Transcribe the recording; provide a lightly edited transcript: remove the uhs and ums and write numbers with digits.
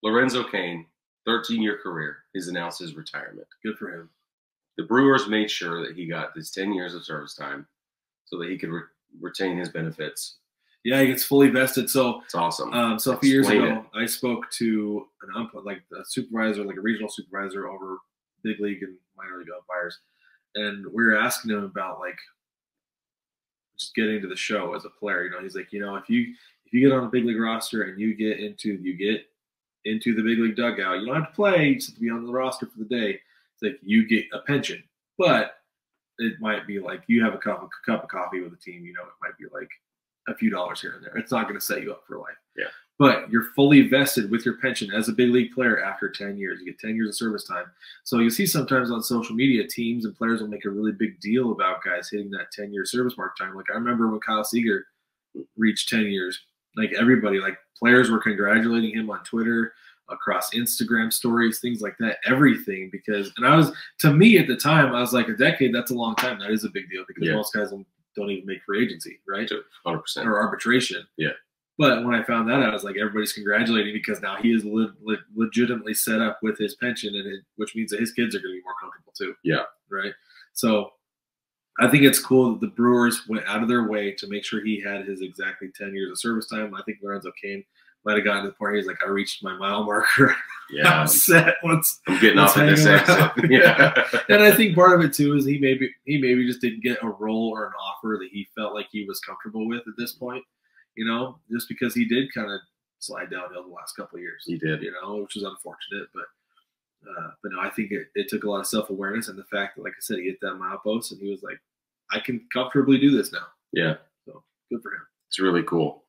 Lorenzo Cain, 13-year career, has announced his retirement. Good for him. The Brewers made sure that he got this 10 years of service time so that he could retain his benefits. Yeah, he gets fully vested. So it's awesome. So a few years ago, I spoke to a supervisor, like a regional supervisor over big league and minor league umpires, and we were asking him about like just getting into the show as a player. He's like, if you get on a big league roster and you get into the big league dugout, you don't have to play, you just have to be on the roster for the day. It's like you get a pension, but it might be like you have a cup of coffee with the team. It might be like a few dollars here and there. It's not going to set you up for life. Yeah. But you're fully vested with your pension as a big league player after 10 years. You get 10 years of service time. So you see sometimes on social media, teams and players will make a really big deal about guys hitting that 10-year service mark time. Like I remember when Kyle Seager reached 10 years, like everybody, like players were congratulating him on Twitter, across Instagram stories, things like that, everything. To me at the time, I was like, a decade, that's a long time. That is a big deal because most guys don't even make free agency, right? 100%. Or arbitration. Yeah. But when I found that out, I was like, everybody's congratulating because now he is legitimately set up with his pension, which means that his kids are going to be more comfortable too. Yeah. Right. So I think it's cool that the Brewers went out of their way to make sure he had his exactly 10 years of service time. I think Lorenzo Cain might have gotten to the point where he's like, I reached my mile marker. Yeah. I'm set. I'm getting off at this exit. Yeah. And I think part of it too is he maybe just didn't get a role or an offer that he felt like he was comfortable with at this point, just because he did kind of slide downhill the last couple of years. He did. Which was unfortunate. But no, I think it took a lot of self-awareness and the fact that, like I said, he hit that milepost and he was like, I can comfortably do this now. Yeah. So good for him. It's really cool.